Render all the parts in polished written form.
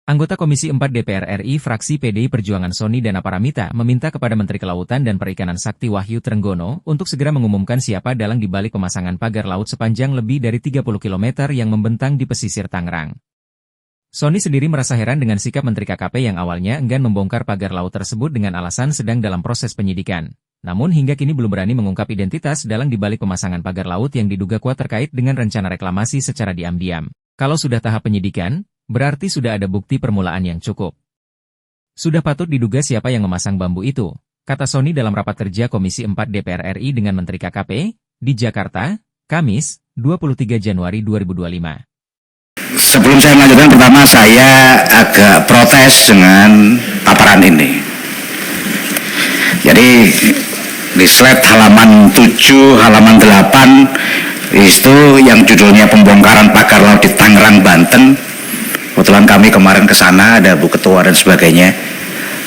Anggota Komisi 4 DPR RI fraksi PDI Perjuangan Sony Dana Paramita meminta kepada Menteri Kelautan dan Perikanan Sakti Wahyu Trenggono untuk segera mengumumkan siapa dalang dibalik pemasangan pagar laut sepanjang lebih dari 30 km yang membentang di pesisir Tangerang. Sony sendiri merasa heran dengan sikap Menteri KKP yang awalnya enggan membongkar pagar laut tersebut dengan alasan sedang dalam proses penyidikan. Namun hingga kini belum berani mengungkap identitas dalang dibalik pemasangan pagar laut yang diduga kuat terkait dengan rencana reklamasi secara diam-diam. Kalau sudah tahap penyidikan, berarti sudah ada bukti permulaan yang cukup. Sudah patut diduga siapa yang memasang bambu itu, kata Sony dalam rapat kerja Komisi 4 DPR RI dengan Menteri KKP, di Jakarta, Kamis, 23 Januari 2025. Sebelum saya melanjutkan, pertama saya agak protes dengan paparan ini. Jadi di slide halaman 7, halaman 8, itu yang judulnya pembongkaran pagar laut di Tangerang, Banten. Kebetulan kami kemarin ke sana, ada Bu Ketua dan sebagainya.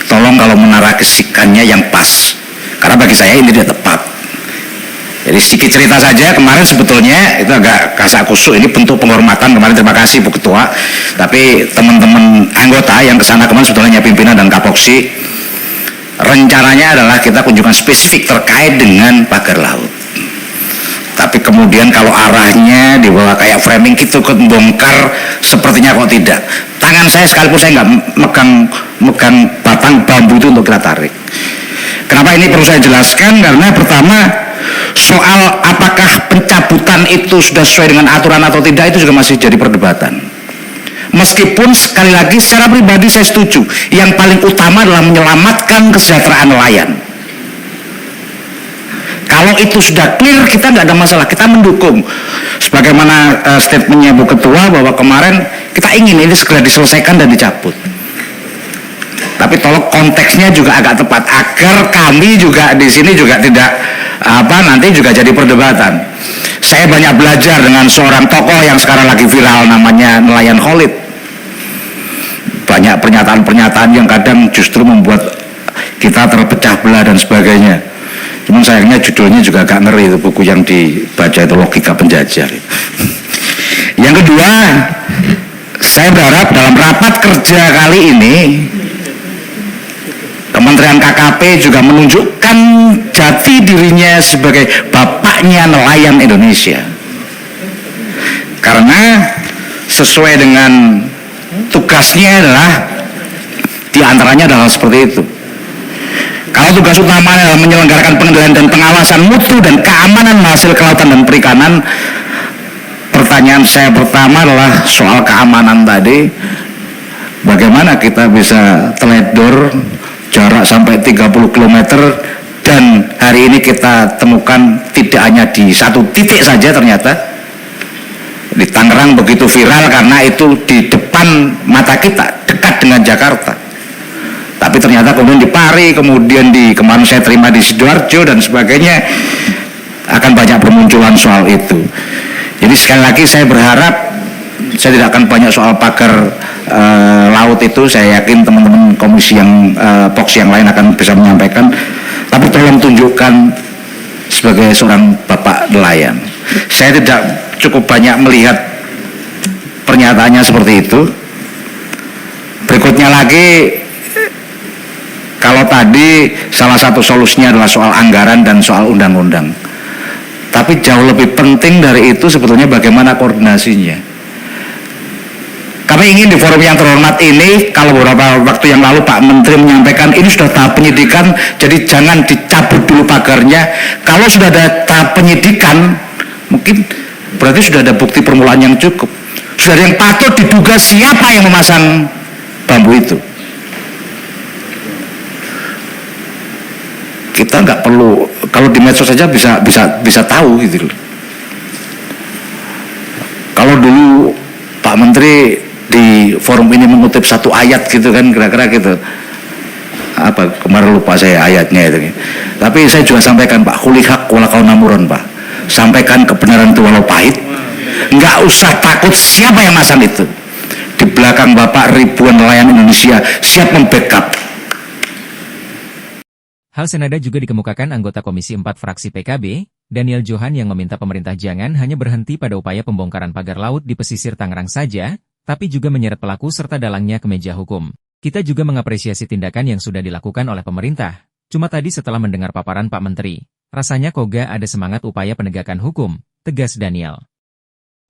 Tolong kalau menarasikannya yang pas, karena bagi saya ini tidak tepat. Jadi sedikit cerita saja, kemarin sebetulnya itu agak kasak kusuk, ini bentuk penghormatan kemarin, terima kasih Bu Ketua. Tapi teman-teman anggota yang ke sana kemarin sebetulnya pimpinan dan Kapoksi, rencananya adalah kita kunjungan spesifik terkait dengan pagar laut. Tapi kemudian kalau arahnya dibawa kayak framing gitu ke bongkar, sepertinya kok tidak. Tangan saya sekalipun saya nggak megang batang bambu itu untuk kita tarik. Kenapa ini perlu saya jelaskan? Karena pertama, soal apakah pencabutan itu sudah sesuai dengan aturan atau tidak itu juga masih jadi perdebatan. Meskipun sekali lagi secara pribadi saya setuju, yang paling utama adalah menyelamatkan kesejahteraan nelayan. Kalau itu sudah clear, kita nggak ada masalah, kita mendukung. Sebagaimana statementnya Bu Ketua bahwa kemarin kita ingin ini segera diselesaikan dan dicabut. Tapi tolong konteksnya juga agak tepat agar kami juga di sini juga tidak nanti juga jadi perdebatan. Saya banyak belajar dengan seorang tokoh yang sekarang lagi viral namanya Nelayan Khalid. Banyak pernyataan-pernyataan yang kadang justru membuat kita terpecah belah dan sebagainya. Cuman sayangnya judulnya juga agak ngeri, itu buku yang dibaca itu Logika Penjajah. Yang kedua, saya berharap dalam rapat kerja kali ini Kementerian KKP juga menunjukkan jati dirinya sebagai bapaknya nelayan Indonesia. Karena sesuai dengan tugasnya adalah diantaranya adalah seperti itu. Kalau tugas utamanya adalah menyelenggarakan pengendalian dan pengawasan mutu dan keamanan hasil kelautan dan perikanan, pertanyaan saya pertama adalah soal keamanan tadi. Bagaimana kita bisa teledor jarak sampai 30 km dan hari ini kita temukan tidak hanya di satu titik saja, ternyata di Tangerang begitu viral karena itu di depan mata kita, dekat dengan Jakarta. Tapi ternyata kemudian di Pari, kemudian kemarin saya terima di Sidoarjo dan sebagainya, akan banyak bermunculan soal itu. Jadi sekali lagi saya berharap saya tidak akan banyak soal pagar laut itu. Saya yakin teman-teman komisi yang Poksi yang lain akan bisa menyampaikan. Tapi tolong tunjukkan sebagai seorang bapak nelayan. Saya tidak cukup banyak melihat pernyataannya seperti itu. Berikutnya lagi, kalau tadi salah satu solusinya adalah soal anggaran dan soal undang-undang. Tapi jauh lebih penting dari itu sebetulnya bagaimana koordinasinya. Kami ingin di forum yang terhormat ini, kalau beberapa waktu yang lalu Pak Menteri menyampaikan ini sudah tahap penyidikan, jadi jangan dicabut dulu pagarnya. Kalau sudah ada tahap penyidikan, mungkin berarti sudah ada bukti permulaan yang cukup. Sudah ada yang patut diduga siapa yang memasang bambu itu. Kita nggak perlu, kalau di medsos saja bisa tahu gitu. Kalau dulu Pak Menteri di forum ini mengutip satu ayat gitu kan, kira-kira gitu. Apa kemarin lupa saya ayatnya itu. Tapi saya juga sampaikan Pak, kulihak walakau namuron Pak. Sampaikan kebenaran itu walau pahit. Nggak usah takut siapa yang masang itu. Di belakang Bapak ribuan nelayan Indonesia siap membackup. Hal senada juga dikemukakan anggota Komisi 4 fraksi PKB, Daniel Johan yang meminta pemerintah jangan hanya berhenti pada upaya pembongkaran pagar laut di pesisir Tangerang saja, tapi juga menyeret pelaku serta dalangnya ke meja hukum. Kita juga mengapresiasi tindakan yang sudah dilakukan oleh pemerintah. Cuma tadi setelah mendengar paparan Pak Menteri, rasanya kok ada semangat upaya penegakan hukum, tegas Daniel.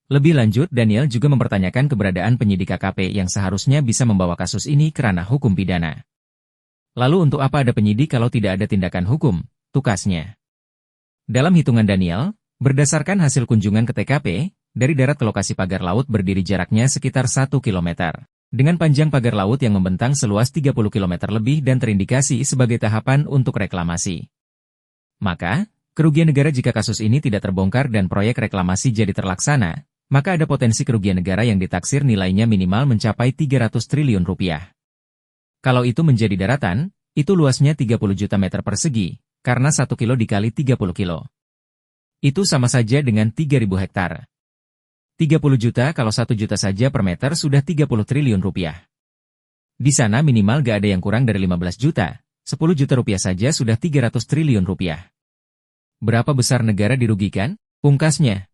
Lebih lanjut, Daniel juga mempertanyakan keberadaan penyidik KKP yang seharusnya bisa membawa kasus ini ke ranah hukum pidana. Lalu untuk apa ada penyidik kalau tidak ada tindakan hukum, tukasnya. Dalam hitungan Daniel, berdasarkan hasil kunjungan ke TKP, dari darat ke lokasi pagar laut berdiri jaraknya sekitar 1 km. Dengan panjang pagar laut yang membentang seluas 30 km lebih dan terindikasi sebagai tahapan untuk reklamasi. Maka, kerugian negara jika kasus ini tidak terbongkar dan proyek reklamasi jadi terlaksana, maka ada potensi kerugian negara yang ditaksir nilainya minimal mencapai 300 triliun rupiah. Kalau itu menjadi daratan, itu luasnya 30 juta meter persegi, karena 1 kilo dikali 30 kilo. Itu sama saja dengan 3.000 hektar. 30 juta kalau 1 juta saja per meter sudah 30 triliun rupiah. Di sana minimal gak ada yang kurang dari 15 juta, 10 juta rupiah saja sudah 300 triliun rupiah. Berapa besar negara dirugikan? Pungkasnya.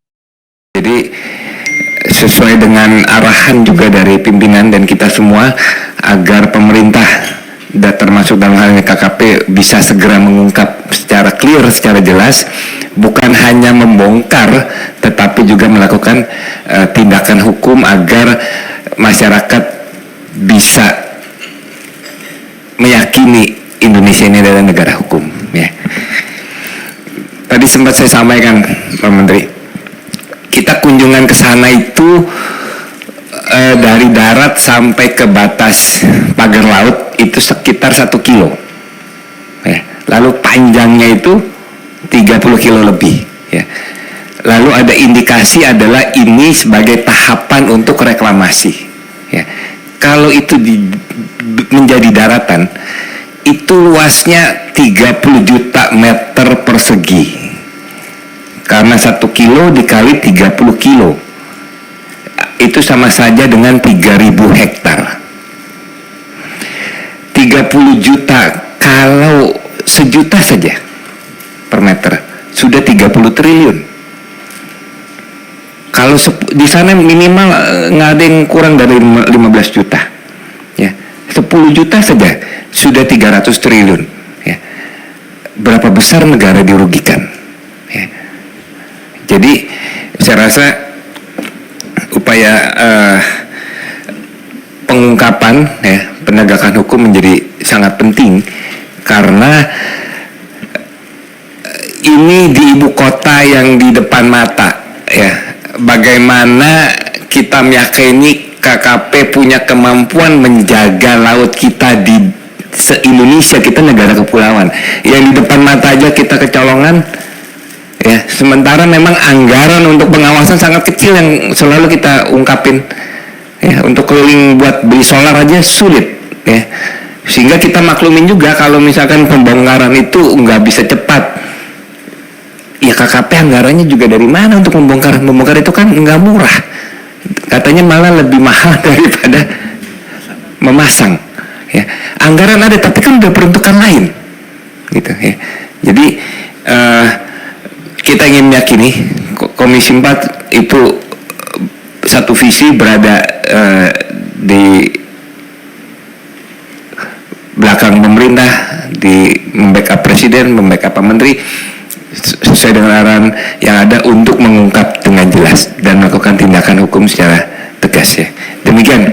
Jadi sesuai dengan arahan juga dari pimpinan dan kita semua agar pemerintah dan termasuk dalam hal ini KKP bisa segera mengungkap secara clear, secara jelas, bukan hanya membongkar tetapi juga melakukan tindakan hukum agar masyarakat bisa meyakini Indonesia ini adalah negara hukum, ya. Tadi sempat saya sampaikan Pak Menteri, kita kunjungan ke sana itu dari darat sampai ke batas pagar laut itu sekitar 1 kilo, ya. Lalu panjangnya itu 30 kilo lebih, ya. Lalu ada indikasi adalah ini sebagai tahapan untuk reklamasi, ya. Kalau itu menjadi daratan, itu luasnya 30 juta meter persegi. Karena 1 kilo dikali 30 kilo, itu sama saja dengan 3.000 hektar. 30 juta, kalau 1 juta saja per meter, sudah 30 triliun. Kalau di sana minimal nggak ada yang kurang dari 15 juta. Ya. 10 juta saja, sudah 300 triliun. Ya. Berapa besar negara dirugikan? Ya. Jadi saya rasa upaya pengungkapan, ya, penegakan hukum menjadi sangat penting karena ini di ibu kota yang di depan mata, ya. Bagaimana kita meyakini KKP punya kemampuan menjaga laut kita di se-Indonesia, kita negara kepulauan. Yang di depan mata aja kita kecolongan. Ya, sementara memang anggaran untuk pengawasan sangat kecil yang selalu kita ungkapin. Ya, untuk keliling buat beli solar aja sulit, ya. Sehingga kita maklumin juga kalau misalkan pembongkaran itu nggak bisa cepat. Ya KKP anggarannya juga dari mana untuk membongkar? Membongkar itu kan nggak murah. Katanya malah lebih mahal daripada memasang. Ya, anggaran ada tapi kan udah peruntukan lain, gitu, ya. Jadi kita ingin meyakini Komisi 4 itu satu visi berada di belakang pemerintah, di membackup presiden, membackup Pak Menteri sesuai dengan arahan yang ada untuk mengungkap dengan jelas dan melakukan tindakan hukum secara tegas, ya. Demikian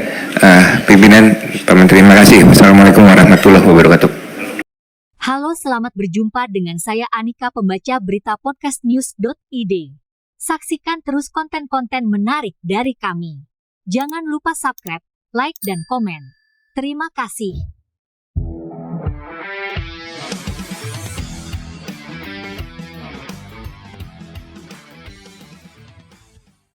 pimpinan Pak Menteri, terima kasih. Wassalamualaikum warahmatullahi wabarakatuh. Halo, selamat berjumpa dengan saya Anika, pembaca berita podcastnews.id. Saksikan terus konten-konten menarik dari kami. Jangan lupa subscribe, like, dan komen. Terima kasih.